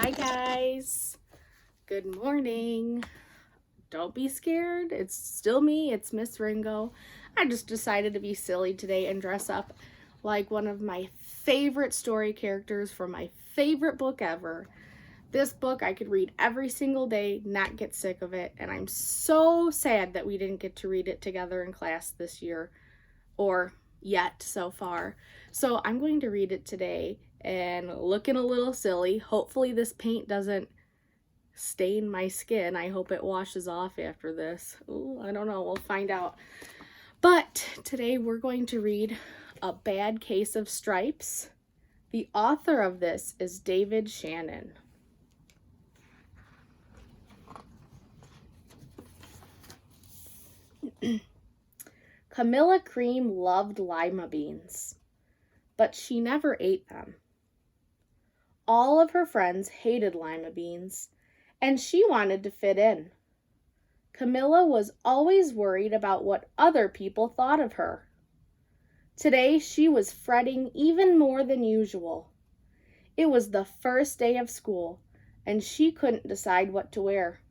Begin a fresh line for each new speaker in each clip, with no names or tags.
Hi guys, good morning. Don't be scared, it's still me, it's Miss Ringo. I just decided to be silly today and dress up like one of my favorite story characters from my favorite book ever. This book I could read every single day, not get sick of it, and I'm so sad that we didn't get to read it together in class this year, or yet so far. So I'm going to read it today and looking a little silly. Hopefully this paint doesn't stain my skin. I hope it washes off after this. Ooh, I don't know. We'll find out. But today we're going to read A Bad Case of Stripes. The author of this is David Shannon. Camilla Cream loved lima beans, but she never ate them. All of her friends hated lima beans, and she wanted to fit in. Camilla was always worried about what other people thought of her. Today she was fretting even more than usual. It was the first day of school, and she couldn't decide what to wear.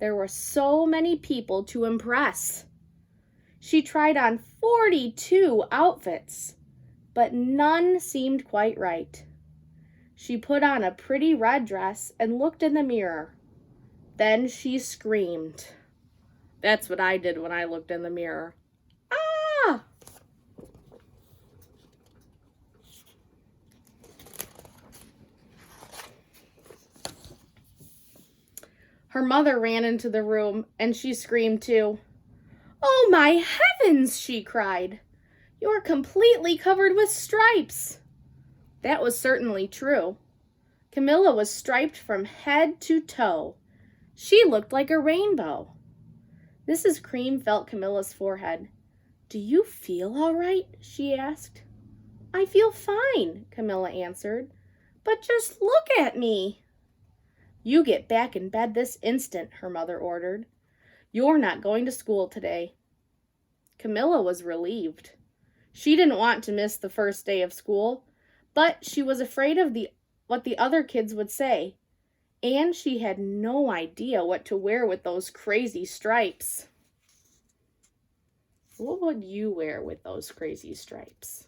There were so many people to impress. She tried on 42 outfits, but none seemed quite right. She put on a pretty red dress and looked in the mirror. Then she screamed. That's what I did when I looked in the mirror. Ah! Her mother ran into the room and she screamed too. "Oh my heavens!" she cried. "You're completely covered with stripes." That was certainly true. Camilla was striped from head to toe. She looked like a rainbow. Mrs. Cream felt Camilla's forehead. "Do you feel all right?" she asked. "I feel fine," Camilla answered. "But just look at me." "You get back in bed this instant," her mother ordered. "You're not going to school today." Camilla was relieved. She didn't want to miss the first day of school, but she was afraid of what the other kids would say, and she had no idea what to wear with those crazy stripes. What would you wear with those crazy stripes?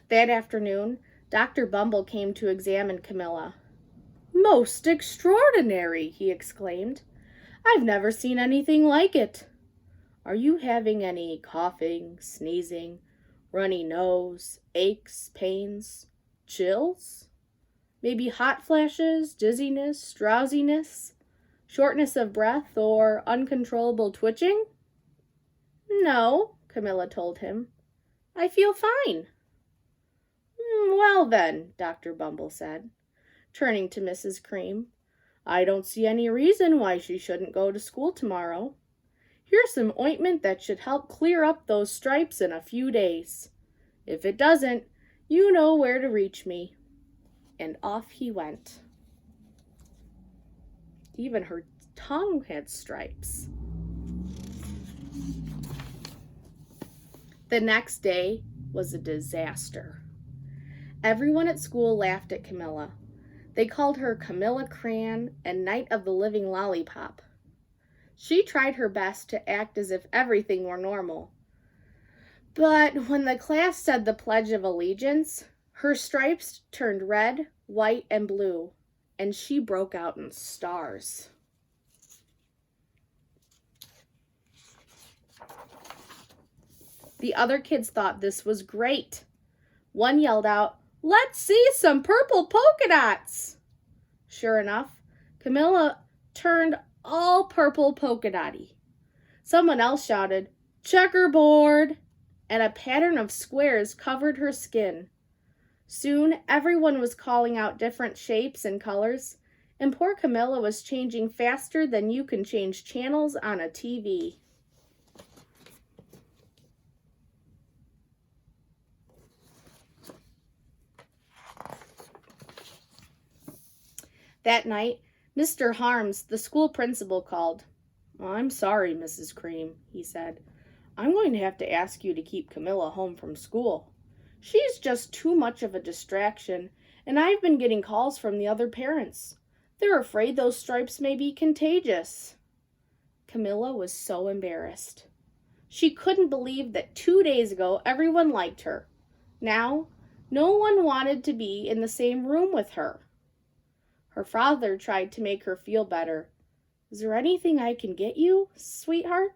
That afternoon, Dr. Bumble came to examine Camilla. "Most extraordinary!" he exclaimed. "I've never seen anything like it. Are you having any coughing, sneezing, runny nose, aches, pains, chills? Maybe hot flashes, dizziness, drowsiness, shortness of breath, or uncontrollable twitching?" "No," Camilla told him. "I feel fine." "Well then," Dr. Bumble said, turning to Mrs. Cream, "I don't see any reason why she shouldn't go to school tomorrow. Here's some ointment that should help clear up those stripes in a few days. If it doesn't, you know where to reach me." And off he went. Even her tongue had stripes. The next day was a disaster. Everyone at school laughed at Camilla. They called her Camilla Cran and Knight of the Living Lollipop. She tried her best to act as if everything were normal. But when the class said the Pledge of Allegiance, her stripes turned red, white, and blue, and she broke out in stars. The other kids thought this was great. One yelled out, "Let's see some purple polka dots!" Sure enough, Camilla turned all purple polka dotty. Someone else shouted, "Checkerboard!" and a pattern of squares covered her skin. Soon everyone was calling out different shapes and colors, and poor Camilla was changing faster than you can change channels on a TV. That night, Mr. Harms, the school principal, called. "I'm sorry, Mrs. Cream," he said. I'm going to have to ask you to keep Camilla home from school. She's just too much of a distraction, and I've been getting calls from the other parents. They're afraid those stripes may be contagious." Camilla was so embarrassed. She couldn't believe that 2 days ago everyone liked her. Now, no one wanted to be in the same room with her. Her father tried to make her feel better. "Is there anything I can get you, sweetheart?"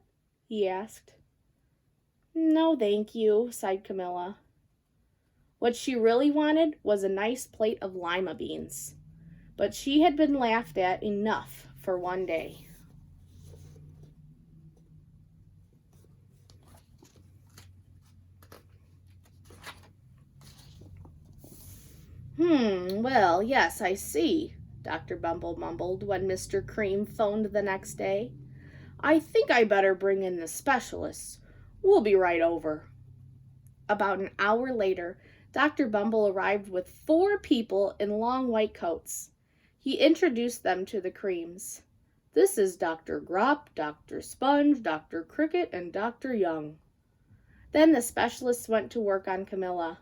he asked. "No, thank you," sighed Camilla. What she really wanted was a nice plate of lima beans. But she had been laughed at enough for one day. Well, yes, I see," Dr. Bumble mumbled when Mr. Cream phoned the next day. "I think I better bring in the specialists. We'll be right over." About an hour later, Dr. Bumble arrived with 4 people in long white coats. He introduced them to the Creams. "This is Dr. Grop, Dr. Sponge, Dr. Cricket, and Dr. Young." Then the specialists went to work on Camilla.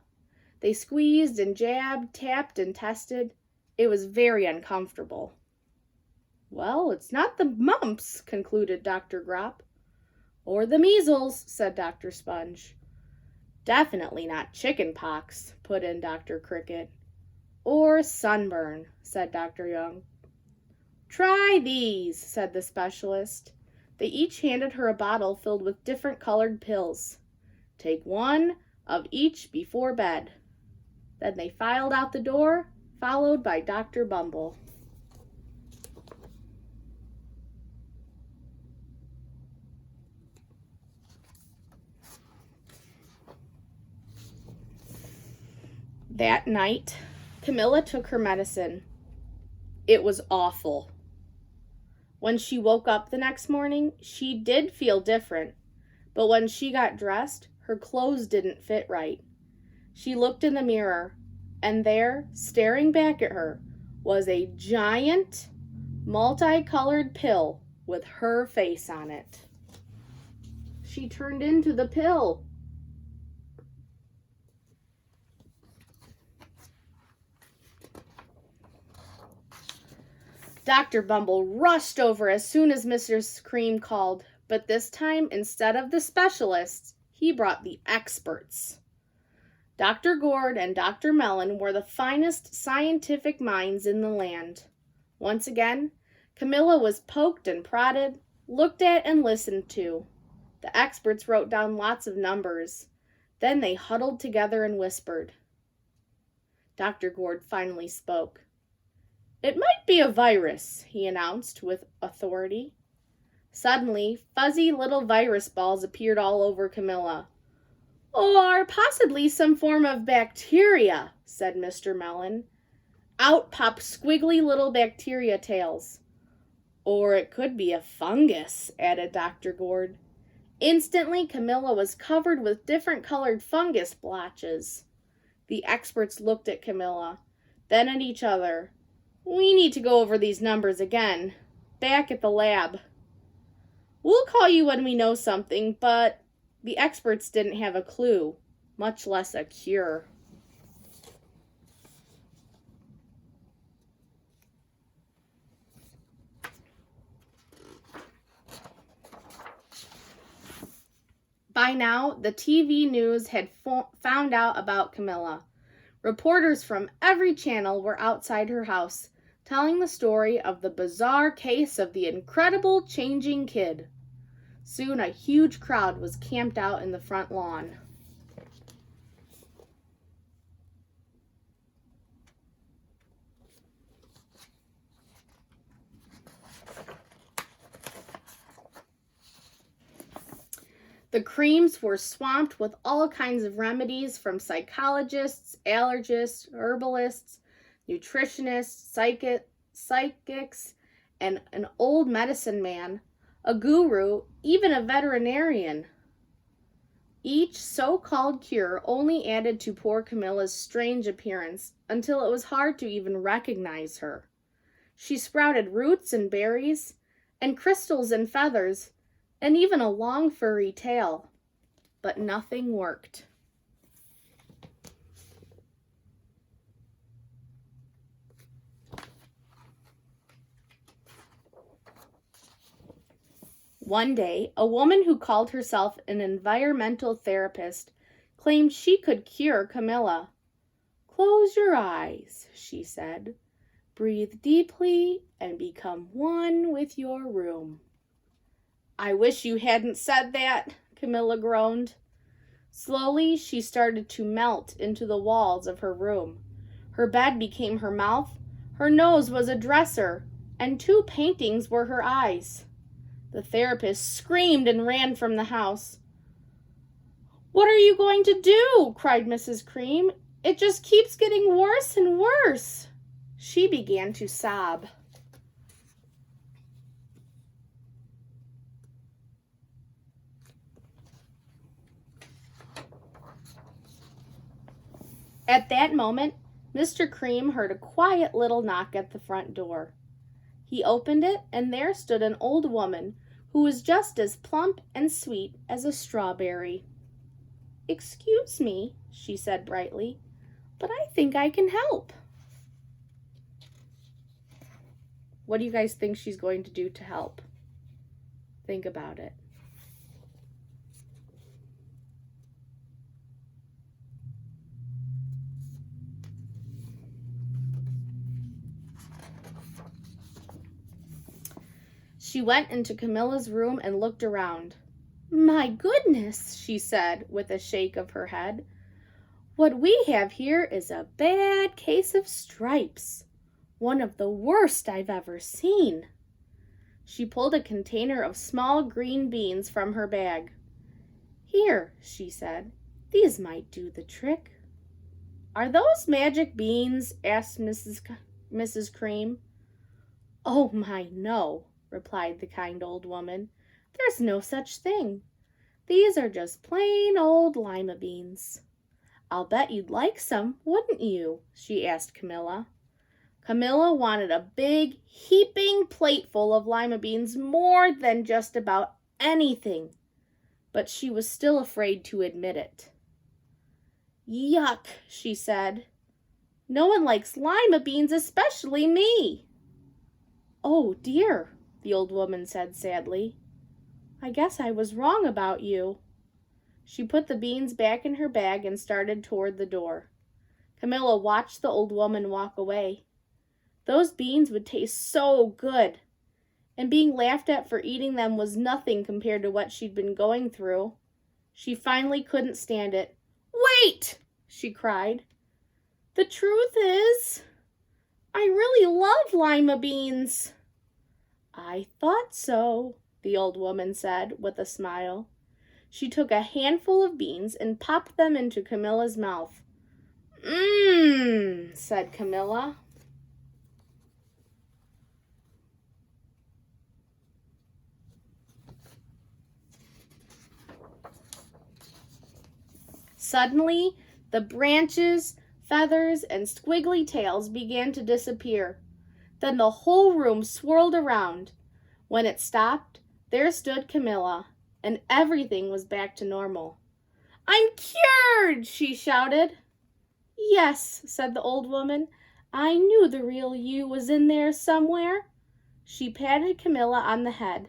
They squeezed and jabbed, tapped and tested. It was very uncomfortable. "Well, it's not the mumps," concluded Dr. Grop. "Or the measles," said Dr. Sponge. "Definitely not chicken pox," put in Dr. Cricket. "Or sunburn," said Dr. Young. "Try these," said the specialist. They each handed her a bottle filled with different colored pills. "Take 1 of each before bed." Then they filed out the door, followed by Dr. Bumble. That night, Camilla took her medicine. It was awful. When she woke up the next morning, she did feel different, but when she got dressed, her clothes didn't fit right. She looked in the mirror, and there, staring back at her, was a giant, multicolored pill with her face on it. She turned into the pill. Dr. Bumble rushed over as soon as Mrs. Cream called, but this time, instead of the specialists, he brought the experts. Dr. Gourd and Dr. Mellon were the finest scientific minds in the land. Once again, Camilla was poked and prodded, looked at and listened to. The experts wrote down lots of numbers. Then they huddled together and whispered. Dr. Gourd finally spoke. "It might be a virus," he announced with authority. Suddenly, fuzzy little virus balls appeared all over Camilla. "Or possibly some form of bacteria," said Mr. Mellon. Out popped squiggly little bacteria tails. "Or it could be a fungus," added Dr. Gourd. Instantly, Camilla was covered with different colored fungus blotches. The experts looked at Camilla, then at each other. "We need to go over these numbers again, back at the lab. We'll call you when we know something," but the experts didn't have a clue, much less a cure. By now, the TV news had found out about Camilla. Reporters from every channel were outside her house, telling the story of the bizarre case of the incredible changing kid. Soon a huge crowd was camped out in the front lawn. The Creams were swamped with all kinds of remedies from psychologists, allergists, herbalists, nutritionists, psychics, and an old medicine man, a guru, even a veterinarian. Each so-called cure only added to poor Camilla's strange appearance until it was hard to even recognize her. She sprouted roots and berries, and crystals and feathers, and even a long furry tail. but nothing worked. One day, a woman who called herself an environmental therapist claimed she could cure Camilla. "Close your eyes," she said. "Breathe deeply and become one with your room." "I wish you hadn't said that," Camilla groaned. Slowly, she started to melt into the walls of her room. Her bed became her mouth, her nose was a dresser, and 2 paintings were her eyes. The therapist screamed and ran from the house. "What are you going to do?" cried Mrs. Cream. "It just keeps getting worse and worse." She began to sob. At that moment, Mr. Cream heard a quiet little knock at the front door. He opened it, and there stood an old woman who was just as plump and sweet as a strawberry. "Excuse me," she said brightly, "but I think I can help." What do you guys think she's going to do to help? Think about it. She went into Camilla's room and looked around. "My goodness," she said with a shake of her head. "What we have here is a bad case of stripes. One of the worst I've ever seen." She pulled a container of small green beans from her bag. "Here," she said, "these might do the trick." "Are those magic beans?" asked Mrs. Cream. "Oh my, no," replied the kind old woman. "There's no such thing. These are just plain old lima beans." "I'll bet you'd like some, wouldn't you?" she asked Camilla. Camilla wanted a big, heaping plateful of lima beans more than just about anything, but she was still afraid to admit it. "Yuck," she said. "No one likes lima beans, especially me." "Oh dear," the old woman said sadly. "I guess I was wrong about you." She put the beans back in her bag and started toward the door. Camilla watched the old woman walk away. Those beans would taste so good, and being laughed at for eating them was nothing compared to what she'd been going through. She finally couldn't stand it. "Wait!" she cried. "The truth is, I really love lima beans." "I thought so," the old woman said with a smile. She took a handful of beans and popped them into Camilla's mouth. "Mmm," said Camilla. Suddenly, the branches, feathers, and squiggly tails began to disappear. Then the whole room swirled around. When it stopped, there stood Camilla, and everything was back to normal. "I'm cured!" she shouted. "Yes," said the old woman. "I knew the real you was in there somewhere." She patted Camilla on the head.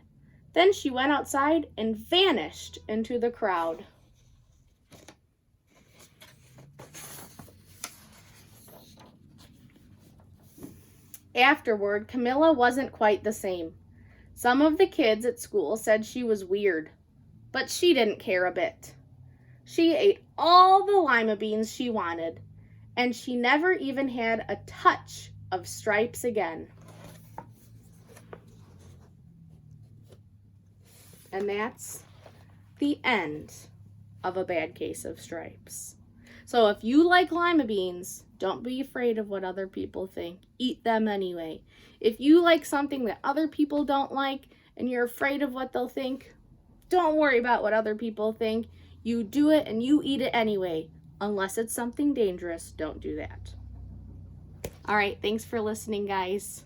Then she went outside and vanished into the crowd. Afterward, Camilla wasn't quite the same. Some of the kids at school said she was weird, but she didn't care a bit. She ate all the lima beans she wanted, and she never even had a touch of stripes again. And that's the end of A Bad Case of Stripes. So if you like lima beans, don't be afraid of what other people think. Eat them anyway. If you like something that other people don't like and you're afraid of what they'll think, don't worry about what other people think. You do it and you eat it anyway. Unless it's something dangerous, don't do that. All right, thanks for listening, guys.